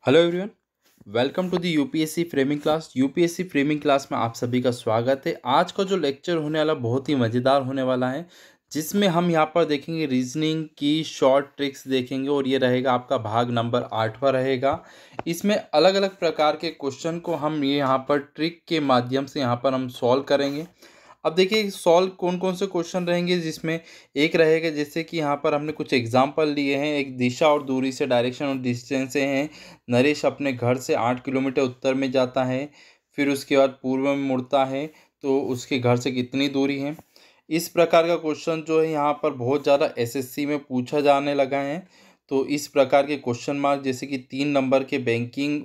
Hello everyone, welcome to the UPSC framing class. UPSC framing class में आप सभी का स्वागत है। आज का जो लेक्चर होने वाला बहुत ही मज़ेदार होने वाला है, जिसमें हम यहाँ पर देखेंगे रीजनिंग की शॉर्ट ट्रिक्स देखेंगे और ये रहेगा आपका भाग नंबर 8वां रहेगा। इसमें अलग अलग प्रकार के क्वेश्चन को हम ये यहाँ पर ट्रिक के माध्यम से यहाँ पर हम सॉल्व करेंगे। अब देखिए सॉल्व कौन कौन से क्वेश्चन रहेंगे, जिसमें एक रहेगा जैसे कि यहाँ पर हमने कुछ एग्जांपल लिए हैं। एक दिशा और दूरी से, डायरेक्शन और डिस्टेंस से हैं। नरेश अपने घर से 8 किलोमीटर उत्तर में जाता है, फिर उसके बाद पूर्व में मुड़ता है, तो उसके घर से कितनी दूरी है। इस प्रकार का क्वेश्चन जो है यहाँ पर बहुत ज़्यादा एसएससी में पूछा जाने लगा है। तो इस प्रकार के क्वेश्चन मार्क जैसे कि 3 नंबर के बैंकिंग,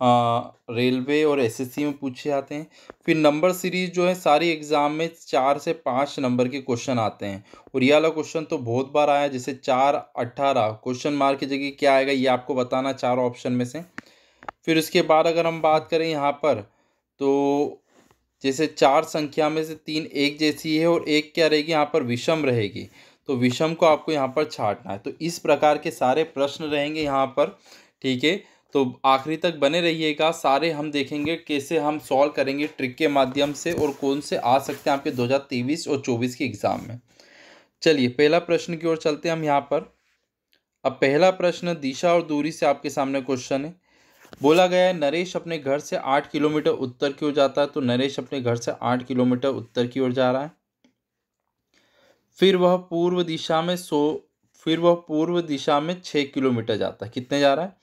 रेलवे और एसएससी में पूछे जाते हैं। फिर नंबर सीरीज जो है सारी एग्ज़ाम में 4 से 5 नंबर के क्वेश्चन आते हैं। और ये वाला क्वेश्चन तो बहुत बार आया, जैसे 4, 18 क्वेश्चन मार्क की जगह क्या आएगा ये आपको बताना, 4 ऑप्शन में से। फिर उसके बाद अगर हम बात करें यहाँ पर, तो जैसे 4 संख्या में से 3 एक जैसी है और एक क्या रहेगी यहाँ पर विषम रहेगी, तो विषम को आपको यहाँ पर छांटना है। तो इस प्रकार के सारे प्रश्न रहेंगे यहाँ पर, ठीक है। तो आखिरी तक बने रहिएगा, सारे हम देखेंगे कैसे हम सॉल्व करेंगे ट्रिक के माध्यम से और कौन से आ सकते हैं आपके 2023 और 24 के एग्ज़ाम में। चलिए पहला प्रश्न की ओर चलते हैं हम यहाँ पर। अब पहला प्रश्न दिशा और दूरी से आपके सामने क्वेश्चन है। बोला गया है नरेश अपने घर से 8 किलोमीटर उत्तर की ओर जाता है, तो नरेश अपने घर से 8 किलोमीटर उत्तर की ओर जा रहा है। फिर वह पूर्व दिशा में 6 किलोमीटर जाता है। कितने जा रहा है?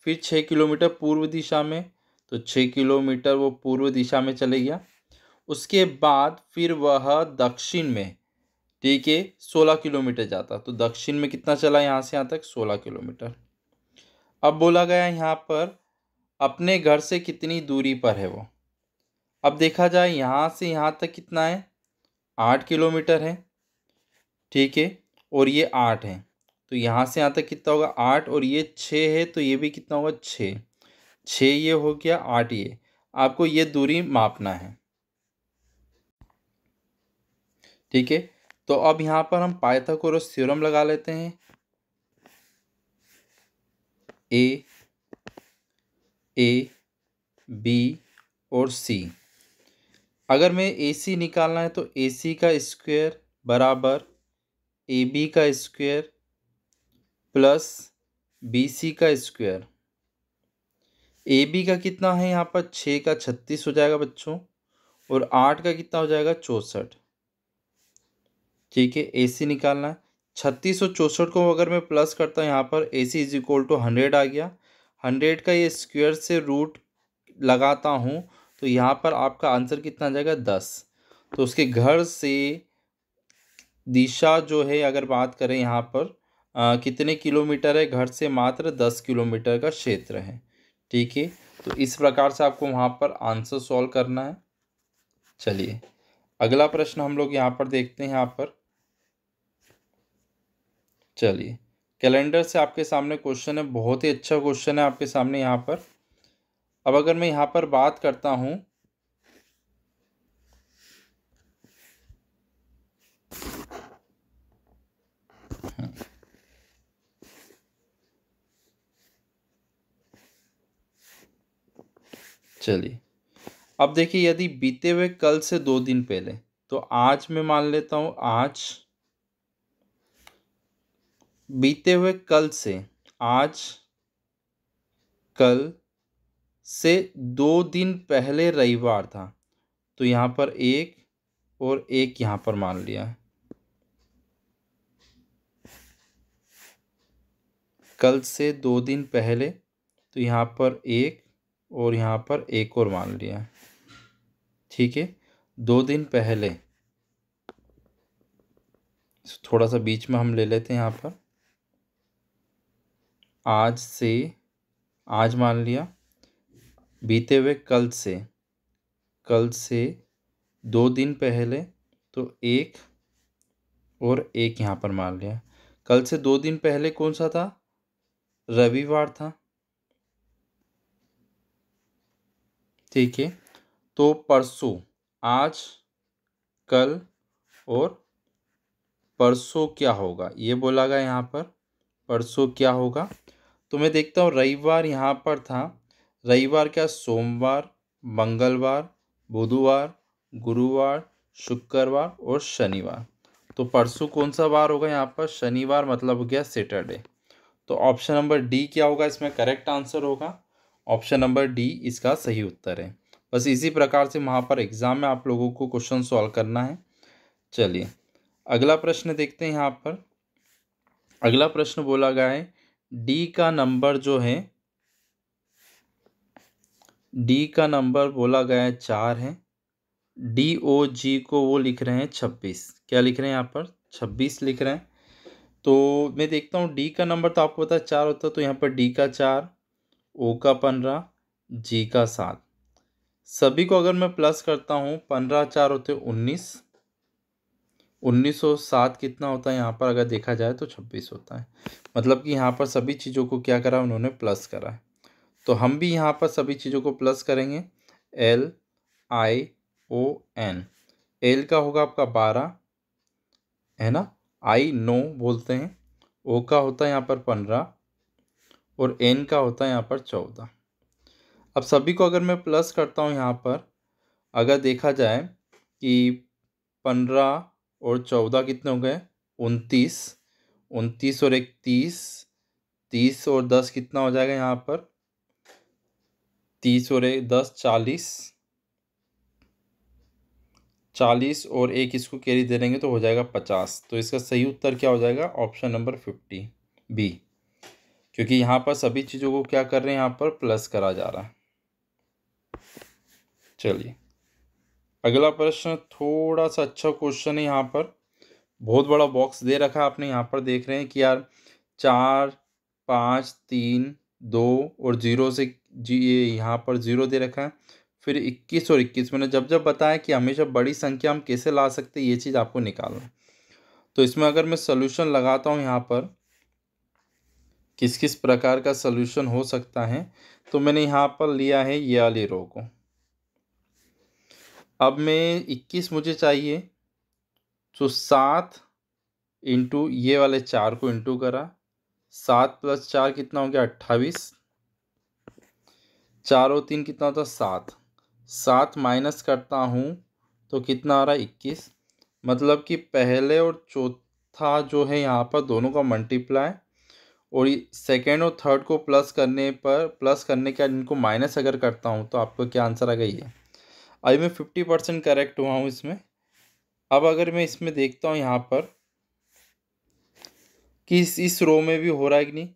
फिर 6 किलोमीटर पूर्व दिशा में, तो 6 किलोमीटर वो पूर्व दिशा में चले गया। उसके बाद फिर वह दक्षिण में, ठीक है, 16 किलोमीटर जाता, तो दक्षिण में कितना चला यहाँ से यहाँ तक? 16 किलोमीटर। अब बोला गया है यहाँ पर अपने घर से कितनी दूरी पर है वो। अब देखा जाए यहाँ से यहाँ तक कितना है? 8 किलोमीटर है, ठीक है, और ये 8 है, तो यहाँ से यहाँ तक कितना होगा? 8, और ये 6 है, तो ये भी कितना होगा? 6। 6 ये हो गया, 8 ये। आपको ये दूरी मापना है, ठीक है। तो अब यहाँ पर हम पाइथागोरस थ्योरम लगा लेते हैं। ए बी और सी। अगर मैं ए सी निकालना है तो ए सी का स्क्वायर बराबर ए बी का स्क्वायर प्लस बी सी का स्क्वायर। ए बी का कितना है यहाँ पर? 6 का 36 हो जाएगा बच्चों, और 8 का कितना हो जाएगा? 64, ठीक है। ए सी निकालना है। 36 और 64 को अगर मैं प्लस करता हूँ यहाँ पर, ए सी इज इक्वल टू 100 आ गया। 100 का ये स्क्वायर से रूट लगाता हूँ, तो यहाँ पर आपका आंसर कितना आ जाएगा? 10। तो उसके घर से दिशा जो है अगर बात करें यहाँ पर कितने किलोमीटर है? घर से मात्र 10 किलोमीटर का क्षेत्र है, ठीक है। तो इस प्रकार से आपको वहाँ पर आंसर सॉल्व करना है। चलिए अगला प्रश्न हम लोग यहाँ पर देखते हैं। यहाँ पर चलिए कैलेंडर से आपके सामने क्वेश्चन है, बहुत ही अच्छा क्वेश्चन है आपके सामने यहाँ पर। अब अगर मैं यहाँ पर बात करता हूँ, चलिए अब देखिए, यदि बीते हुए कल से 2 दिन पहले, तो आज मैं मान लेता हूँ, आज बीते हुए कल से, आज कल से 2 दिन पहले रविवार था, तो यहाँ पर 1 और 1 यहाँ पर मान लिया है। कल से 2 दिन पहले, तो यहाँ पर 1 और यहाँ पर 1 और मान लिया है, ठीक है। 2 दिन पहले, थोड़ा सा बीच में हम ले लेते हैं यहाँ पर, आज से, आज मान लिया, बीते हुए कल से, कल से 2 दिन पहले, तो 1 और 1 यहाँ पर मान लिया। कल से 2 दिन पहले कौन सा था? रविवार था, ठीक है। तो परसों, आज, कल और परसों क्या होगा ये बोला गया यहाँ पर, परसों क्या होगा? तो मैं देखता हूँ रविवार यहाँ पर था, रविवार क्या सोमवार, मंगलवार, बुधवार, गुरुवार, शुक्रवार और शनिवार। तो परसों कौन सा वार होगा यहाँ पर? शनिवार, मतलब हो गया सैटरडे। तो ऑप्शन नंबर डी क्या होगा इसमें करेक्ट आंसर होगा? ऑप्शन नंबर डी इसका सही उत्तर है। बस इसी प्रकार से वहाँ पर एग्ज़ाम में आप लोगों को क्वेश्चन सॉल्व करना है। चलिए अगला प्रश्न देखते हैं। यहाँ पर अगला प्रश्न बोला गया है डी का नंबर जो है, डी का नंबर बोला गया है 4 है। डी ओ जी को वो लिख रहे हैं 26। क्या लिख रहे हैं यहाँ पर? 26 लिख रहे हैं। तो मैं देखता हूँ डी का नंबर तो आपको पता है 4 होता है, तो यहाँ पर डी का 4, ओ का 15, जी का 7। सभी को अगर मैं प्लस करता हूँ 15 4 होते 19, 1907 कितना होता है यहाँ पर अगर देखा जाए तो 26 होता है। मतलब कि यहाँ पर सभी चीज़ों को क्या करा उन्होंने? प्लस करा है। तो हम भी यहाँ पर सभी चीज़ों को प्लस करेंगे। L I O N, L का होगा आपका 12 है ना, आई 9 बोलते हैं, ओ का होता है यहाँ पर 15 और एन का होता है यहाँ पर 14। अब सभी को अगर मैं प्लस करता हूँ यहाँ पर, अगर देखा जाए कि 15 और 14 कितने हो गए? 29, 29 और 1 30, 30 और 10 कितना हो जाएगा यहाँ पर? 30 और 1 10 40, 40 और 1 इसको कैरी दे देंगे तो हो जाएगा 50। तो इसका सही उत्तर क्या हो जाएगा? ऑप्शन नंबर 50 बी, क्योंकि यहाँ पर सभी चीज़ों को क्या कर रहे हैं? यहाँ पर प्लस करा जा रहा है। चलिए अगला प्रश्न थोड़ा सा अच्छा क्वेश्चन है। यहाँ पर बहुत बड़ा बॉक्स दे रखा है आपने, यहाँ पर देख रहे हैं कि यार 4 5 3 2 और 0 से जी, ये यहाँ पर 0 दे रखा है। फिर 21 और 21 मैंने जब जब बताया कि हमेशा बड़ी संख्या हम कैसे ला सकते हैं, ये चीज़ आपको निकालना है। तो इसमें अगर मैं सोल्यूशन लगाता हूँ यहाँ पर किस किस प्रकार का सोल्यूशन हो सकता है, तो मैंने यहाँ पर लिया है ये वाली रो को। अब मैं 21 मुझे चाहिए, तो 7 इंटू ये वाले 4 को इंटू करा, 7 + 4 कितना हो गया? 28। 4 और 3 कितना होता है? 7। 7 माइनस करता हूँ तो कितना आ रहा है? 21। मतलब कि पहले और चौथा जो है यहाँ पर दोनों का मल्टीप्लाई, और सेकेंड और थर्ड को प्लस करने पर, प्लस करने के बाद इनको माइनस अगर करता हूँ तो आपको क्या आंसर आ गई है? अभी मैं 50% करेक्ट हुआ हूँ इसमें। अब अगर मैं इसमें देखता हूँ यहाँ पर कि इस रो में भी हो रहा है कि नहीं?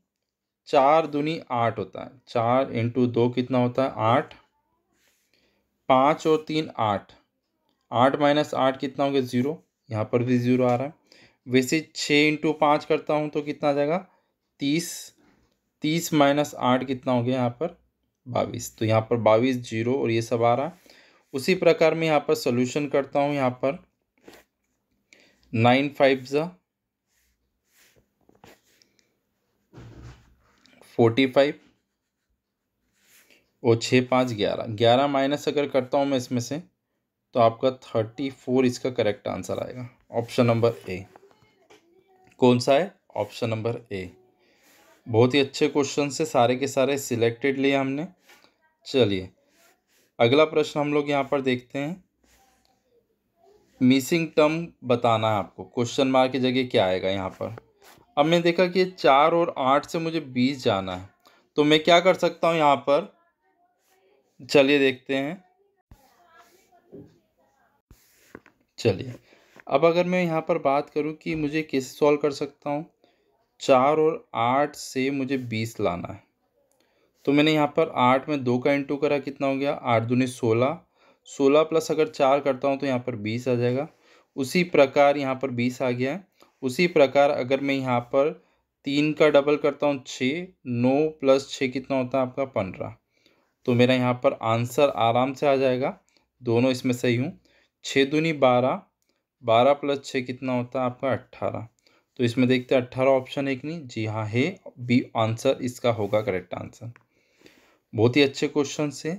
4 दूनी 8 होता है, 4 इंटू 2 कितना होता है? 8। 5 और 3 8, 8 माइनस 8 कितना हो गया? 0। यहाँ पर भी 0 आ रहा है। वैसे 6 इंटू 5 करता हूँ तो कितना आ जाएगा? 30। 30 माइनस 8 कितना हो गया यहाँ पर? 22। तो यहाँ पर 22 0 और ये सब आ रहा है। उसी प्रकार मैं यहाँ पर सोल्यूशन करता हूँ। यहाँ पर 9 5 ज़ा 45 और 6 5 11, 11 माइनस अगर करता हूँ मैं इसमें से तो आपका 34 इसका करेक्ट आंसर आएगा। Option number A. कौन सा है? Option number A. बहुत ही अच्छे क्वेश्चन से सारे के सारे सिलेक्टेड लिए हमने। चलिए अगला प्रश्न हम लोग यहाँ पर देखते हैं। मिसिंग टर्म बताना है आपको, क्वेश्चन मार्क की जगह क्या आएगा यहाँ पर। अब मैं देखा कि 4 और 8 से मुझे 20 जाना है, तो मैं क्या कर सकता हूँ यहाँ पर? चलिए देखते हैं। चलिए अब अगर मैं यहाँ पर बात करूँ कि मुझे कैसे सॉल्व कर सकता हूँ, 4 और 8 से मुझे 20 लाना है, तो मैंने यहाँ पर 8 में 2 का इंटू करा, कितना हो गया? 8 दूनी 16, 16 प्लस अगर 4 करता हूँ तो यहाँ पर 20 आ जाएगा। उसी प्रकार यहाँ पर 20 आ गया है। उसी प्रकार अगर मैं यहाँ पर 3 का डबल करता हूँ 6, 9 + 6 कितना होता है आपका? 15। तो मेरा यहाँ पर आंसर आराम से आ जाएगा, दोनों इसमें सही हूँ। 6 दूनी 12, 12 + 6 कितना होता है आपका? 18। तो इसमें देखते हैं 18 ऑप्शन है कि नहीं? जी हाँ है, बी आंसर इसका होगा करेक्ट आंसर। बहुत ही अच्छे क्वेश्चन से,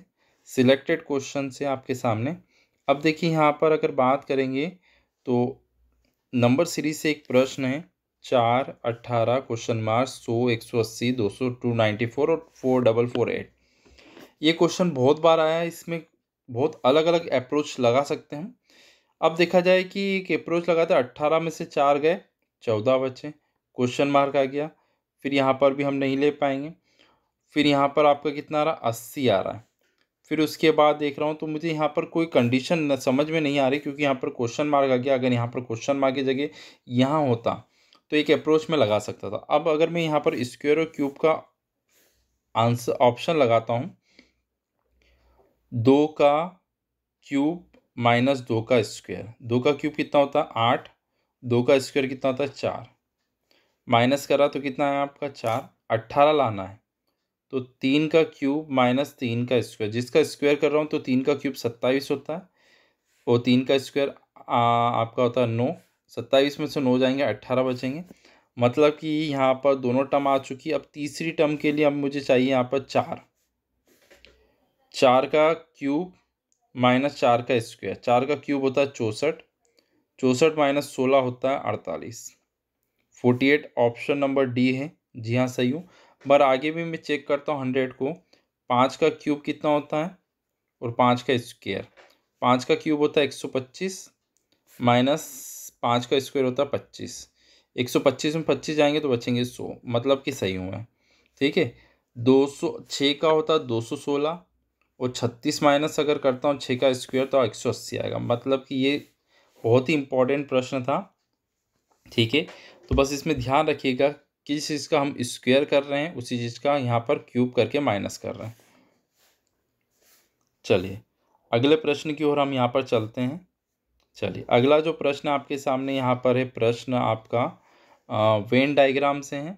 सिलेक्टेड क्वेश्चन से आपके सामने। अब देखिए यहाँ पर अगर बात करेंगे तो नंबर सीरीज से एक प्रश्न है 4, 18, क्वेश्चन मार्क, 100, 180, 200, 294 और 4448। ये क्वेश्चन बहुत बार आया है, इसमें बहुत अलग अलग अप्रोच लगा सकते हैं। अब देखा जाए कि एक अप्रोच लगाते हैं, 18 में से 4 गए, 14 बचे, क्वेश्चन मार्क आ गया। फिर यहाँ पर भी हम नहीं ले पाएंगे। फिर यहाँ पर आपका कितना आ रहा, 80 आ रहा है। फिर उसके बाद देख रहा हूँ तो मुझे यहाँ पर कोई कंडीशन समझ में नहीं आ रही, क्योंकि यहाँ पर क्वेश्चन मार्क आ गया। अगर यहाँ पर क्वेश्चन मार्क की जगह यहाँ होता तो एक अप्रोच में लगा सकता था। अब अगर मैं यहाँ पर स्क्वायर और क्यूब का आंसर ऑप्शन लगाता हूँ, 2 का क्यूब माइनस 2 का स्क्वायर, 2 का क्यूब कितना होता है 8, 2 का स्क्वायर कितना होता है 4, माइनस करा तो कितना है आपका 4, 18 लाना है तो 3 का क्यूब माइनस 3 का स्क्वायर, जिसका स्क्वायर कर रहा हूँ तो 3 का क्यूब 27 होता है और 3 का स्क्वायर आपका होता है 9, 27 में से 9 जाएंगे, 18 बचेंगे। मतलब कि यहाँ पर दोनों टर्म आ चुकी है। अब तीसरी टर्म के लिए अब मुझे चाहिए यहाँ पर 4, 4 का क्यूब माइनस 4 का स्क्वायर, 4 का क्यूब होता है 64, 64 माइनस 16 होता है 48, 48 ऑप्शन नंबर डी है। जी हाँ सही हूँ। पर आगे भी मैं चेक करता हूँ 100 को, 5 का क्यूब कितना होता है और 5 का स्क्वायर, 5 का क्यूब होता है 125 माइनस 5 का स्क्वायर होता है 25, 125 में 25 जाएंगे तो बचेंगे 100, मतलब कि सही हूँ मैं। ठीक है। 206 का होता है 216 और 36 माइनस अगर करता हूँ 6 का स्क्वायर तो 180 आएगा। मतलब कि ये बहुत ही इंपॉर्टेंट प्रश्न था। ठीक है। तो बस इसमें ध्यान रखिएगा, किस चीज़ का हम स्क्वायर कर रहे हैं उसी चीज़ का यहाँ पर क्यूब करके माइनस कर रहे हैं। चलिए अगले प्रश्न की ओर हम यहाँ पर चलते हैं। चलिए अगला जो प्रश्न आपके सामने यहाँ पर है, प्रश्न आपका वेन डायग्राम से है।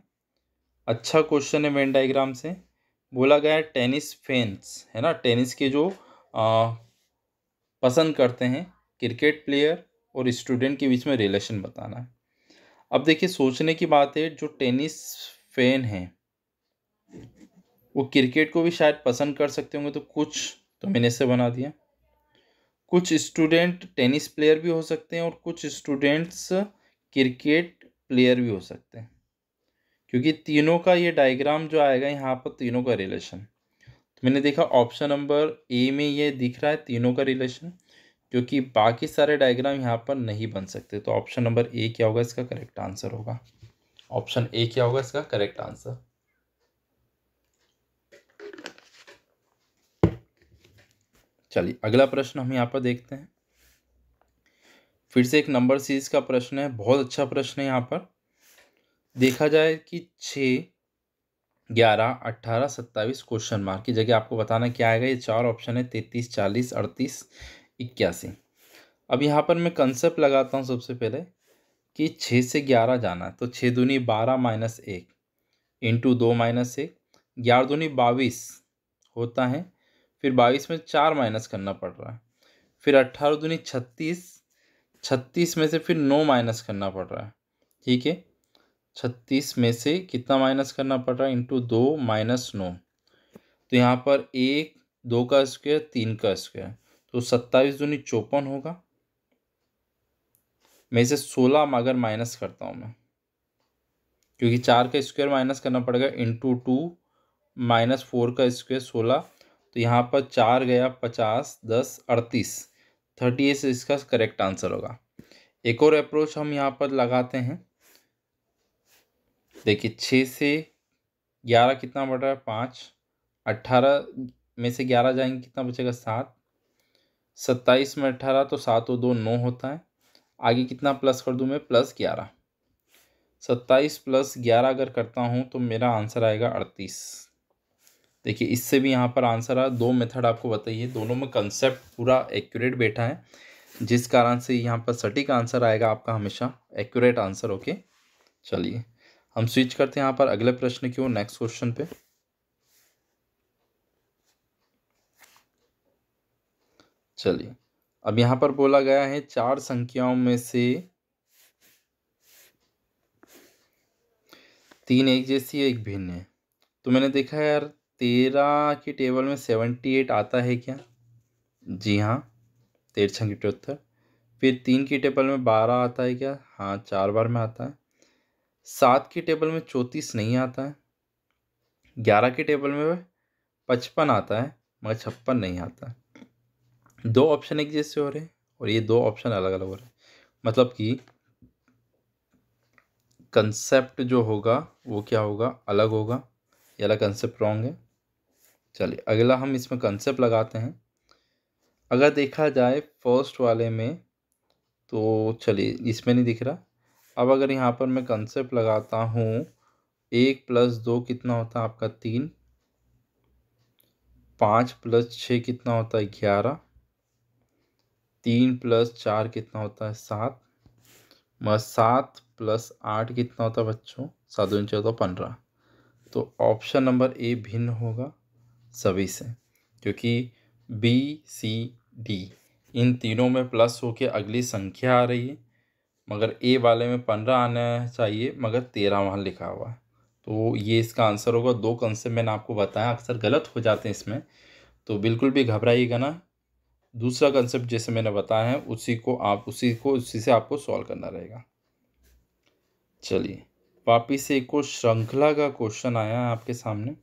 अच्छा क्वेश्चन है वेन डायग्राम से। बोला गया है टेनिस फैंस है ना, टेनिस के जो पसंद करते हैं, क्रिकेट प्लेयर और स्टूडेंट के बीच में रिलेशन बताना है। अब देखिए सोचने की बात है, जो टेनिस फैन हैं वो क्रिकेट को भी शायद पसंद कर सकते होंगे, तो कुछ तो मैंने से बना दिया। कुछ स्टूडेंट टेनिस प्लेयर भी हो सकते हैं और कुछ स्टूडेंट्स क्रिकेट प्लेयर भी हो सकते हैं, क्योंकि तीनों का ये डायग्राम जो आएगा यहाँ पर तीनों का रिलेशन, तो मैंने देखा ऑप्शन नंबर ए में ये दिख रहा है तीनों का रिलेशन, क्योंकि बाकी सारे डायग्राम यहाँ पर नहीं बन सकते। तो ऑप्शन नंबर ए क्या होगा इसका करेक्ट आंसर होगा। ऑप्शन ए क्या होगा इसका करेक्ट आंसर। चलिए अगला प्रश्न हम यहाँ पर देखते हैं। फिर से एक नंबर सीरीज का प्रश्न है, बहुत अच्छा प्रश्न है। यहाँ पर देखा जाए कि 6, 11, 18, 27 क्वेश्चन मार्क की जगह आपको बताना क्या आएगा। ये 4 ऑप्शन है, 33, 40, 38, 81। अब यहाँ पर मैं कंसेप्ट लगाता हूँ सबसे पहले कि 6 से 11 जाना है तो 6 दूनी 12 माइनस 1 इंटू 2 माइनस 1, 11 दूनी 22 होता है, फिर 22 में 4 माइनस करना पड़ रहा है, फिर 18 दूनी 36, 36 में से फिर 9 माइनस करना पड़ रहा है। ठीक है। 36 में से कितना माइनस करना पड़ रहा है, इंटू 2 माइनस 9, तो यहाँ पर 1, 2 का स्क्वायर, 3 का स्क्वायर, तो 27 दूनी 54 होगा। मैं इसे 16 अगर माइनस करता हूँ मैं, क्योंकि 4 का स्क्वायर माइनस करना पड़ेगा, इंटू 2 माइनस 4 का स्क्वायर 16, तो यहाँ पर 4 गया 50, 10, 38, 38 से इसका करेक्ट आंसर होगा। एक और अप्रोच हम यहाँ पर लगाते हैं। देखिए 6 से 11 कितना बढ़ रहा है 5, 18 में से 11 जाएंगे कितना बचेगा 7, 27 में 18 तो 7 और 2 9 होता है। आगे कितना प्लस कर दूं मैं, प्लस 11, 27 प्लस 11 अगर करता हूं तो मेरा आंसर आएगा 38। देखिए इससे भी यहाँ पर आंसर आ, दो मेथड आपको बताइए, दोनों में कंसेप्ट पूरा एक्यूरेट बैठा है, जिस कारण से यहाँ पर सटीक आंसर आएगा आपका हमेशा एक्यूरेट आंसर। ओके चलिए हम स्विच करते हैं यहाँ पर अगले प्रश्न की ओर, नेक्स्ट क्वेश्चन पे। चलिए अब यहाँ पर बोला गया है 4 संख्याओं में से 3 एक जैसी है, एक भिन्न है। तो मैंने देखा है यार 13 की टेबल में 78 आता है क्या? जी हाँ, 13 की 78। फिर 3 की टेबल में 12 आता है क्या? हाँ 4 बार में आता है। 7 की टेबल में 34 नहीं आता है, 11 की टेबल में 55 आता है मगर 56 नहीं आता है। दो ऑप्शन एक जैसे हो रहे हैं और ये दो ऑप्शन अलग अलग हो रहे हैं, मतलब कि कंसेप्ट जो होगा वो क्या होगा, अलग होगा। ये वाला कंसेप्ट रॉन्ग है। चलिए अगला हम इसमें कंसेप्ट लगाते हैं। अगर देखा जाए फर्स्ट वाले में तो चलिए इसमें नहीं दिख रहा। अब अगर यहाँ पर मैं कंसेप्ट लगाता हूँ, 1+2 कितना होता है आपका 3, 5+6 कितना होता है 11, 3+4 कितना होता है 7, मगर 7+8 कितना होता है बच्चों, 7 दूनी 14 15। तो ऑप्शन नंबर ए भिन्न होगा सभी से, क्योंकि बी सी डी इन तीनों में प्लस होके अगली संख्या आ रही है, मगर ए वाले में 15 आना चाहिए मगर 13 वहाँ लिखा हुआ है। तो ये इसका आंसर होगा। दो कंसेप्ट मैंने आपको बताया, अक्सर गलत हो जाते हैं इसमें, तो बिल्कुल भी घबराइएगा ना। दूसरा कंसेप्ट जैसे मैंने बताया है उसी से आपको सॉल्व करना रहेगा। चलिए वापिस से एक और श्रृंखला का क्वेश्चन आया है आपके सामने।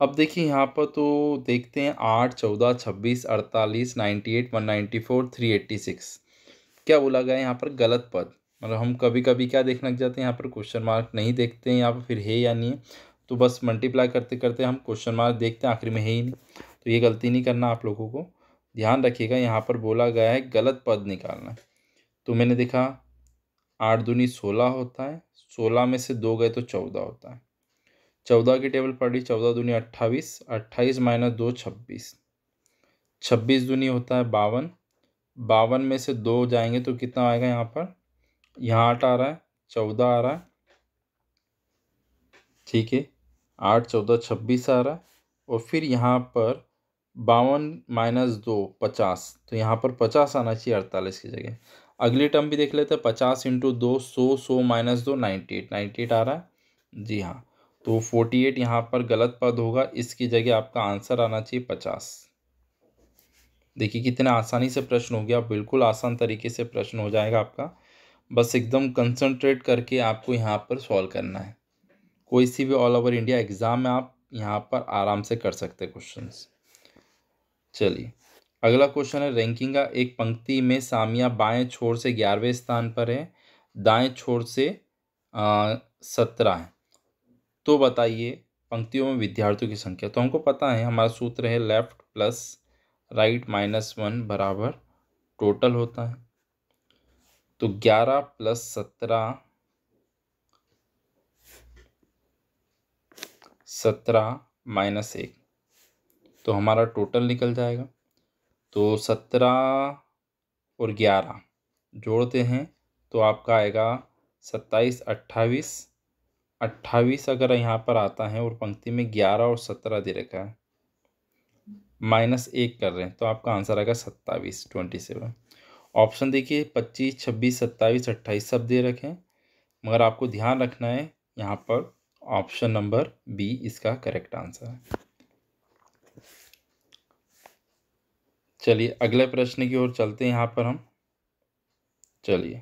अब देखिए यहाँ पर तो देखते हैं 8, 14, 26, 48, 98, 194, 386। क्या बोला गया है यहाँ पर, गलत पद। मतलब हम कभी कभी क्या देखने लग जाते हैं, यहाँ पर क्वेश्चन मार्क नहीं देखते हैं यहाँ पर, फिर है या नहीं है, तो बस मल्टीप्लाई करते करते हम क्वेश्चन मार्क देखते हैं, आखिर में है ही नहीं। तो ये गलती नहीं करना आप लोगों को, ध्यान रखिएगा। यहाँ पर बोला गया है गलत पद निकालना। तो मैंने देखा 8 दूनी 16 होता है, 16 में से 2 गए तो 14 होता है। 14 की टेबल पढ़ी, 14 दूनी 28, 28 - 2 26, 26 दूनी होता है 52, 52 में से 2 जाएंगे तो कितना आएगा यहाँ पर, यहाँ 8 आ रहा है, 14 आ रहा है, ठीक है, 8, 14, 26 आ रहा है। और फिर यहाँ पर 52 - 2 50, तो यहाँ पर 50 आना चाहिए 48 की जगह। अगली टर्म भी देख लेते हैं, 50 × 2 100, 100 - 2 98, 98 आ रहा है जी हाँ। तो 48 यहाँ पर गलत पद होगा, इसकी जगह आपका आंसर आना चाहिए 50। देखिए कितना आसानी से प्रश्न हो गया, बिल्कुल आसान तरीके से प्रश्न हो जाएगा आपका। बस एकदम कंसंट्रेट करके आपको यहाँ पर सॉल्व करना है। कोई सी भी ऑल ओवर इंडिया एग्ज़ाम में आप यहाँ पर आराम से कर सकते हैं क्वेश्चंस। चलिए अगला क्वेश्चन है, रैंकिंग का। एक पंक्ति में सामिया बाएं छोर से 11वें स्थान पर है, दाएं छोर से 17 है, तो बताइए पंक्तियों में विद्यार्थियों की संख्या। तो हमको पता है हमारा सूत्र है लेफ्ट प्लस राइट -1 बराबर टोटल होता है। तो 11 + 17 17 - 1, तो हमारा टोटल निकल जाएगा। तो 17 और 11 जोड़ते हैं तो आपका आएगा 27, 28, 28 अगर यहाँ पर आता है और पंक्ति में 11 और 17 दे रखा है, -1 कर रहे हैं, तो आपका आंसर आएगा 27, 27। ऑप्शन देखिए 25, 26, 27, 28 सब दे रखे हैं, मगर आपको ध्यान रखना है यहाँ पर ऑप्शन नंबर बी इसका करेक्ट आंसर है। चलिए अगले प्रश्न की ओर चलते हैं यहाँ पर हम। चलिए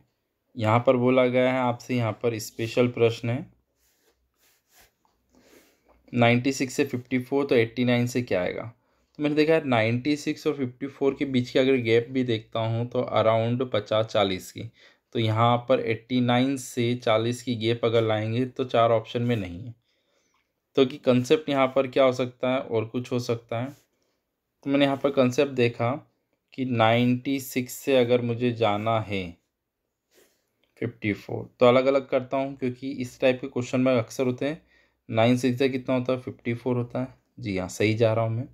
यहाँ पर बोला गया है आपसे, यहाँ पर स्पेशल प्रश्न है, 96 से 54, तो 89 से क्या आएगा। तो मैंने देखा है 96 और 54 के बीच की अगर गैप भी देखता हूँ तो अराउंड 50-40 की, तो यहाँ पर 89 से 40 की गैप अगर लाएंगे तो 4 ऑप्शन में नहीं है। तो कि कंसेप्ट यहाँ पर क्या हो सकता है, और कुछ हो सकता है। तो मैंने यहाँ पर कंसेप्ट देखा कि 96 से अगर मुझे जाना है 54, तो अलग अलग करता हूँ, क्योंकि इस टाइप के क्वेश्चन में अक्सर होते हैं। 9 6 से कितना होता है 54 होता है, जी हाँ सही जा रहा हूँ मैं।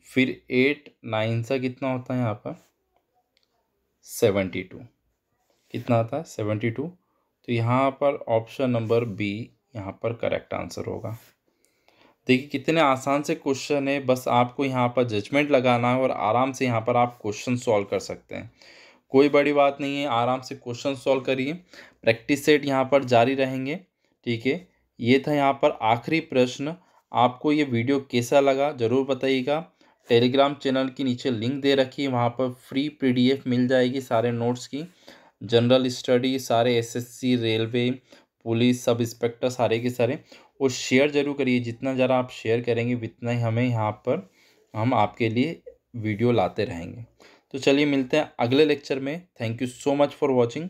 फिर 8 9 से कितना होता है यहाँ पर 72, कितना आता है 72। तो यहाँ पर ऑप्शन नंबर बी यहाँ पर करेक्ट आंसर होगा। देखिए कितने आसान से क्वेश्चन है, बस आपको यहाँ पर जजमेंट लगाना है और आराम से यहाँ पर आप क्वेश्चन सॉल्व कर सकते हैं। कोई बड़ी बात नहीं है, आराम से क्वेश्चन सॉल्व करिए। प्रैक्टिस सेट यहाँ पर जारी रहेंगे, ठीक है। ये था यहाँ पर आखिरी प्रश्न। आपको ये वीडियो कैसा लगा ज़रूर बताइएगा। टेलीग्राम चैनल की नीचे लिंक दे रखी है, वहाँ पर फ्री PDF मिल जाएगी सारे नोट्स की, जनरल स्टडी, सारे SSC, railway, police sub inspector सारे के सारे, और शेयर ज़रूर करिए। जितना ज़्यादा आप शेयर करेंगे उतना ही हमें यहाँ पर हम आपके लिए वीडियो लाते रहेंगे। तो चलिए मिलते हैं अगले लेक्चर में। Thank you so much for watching.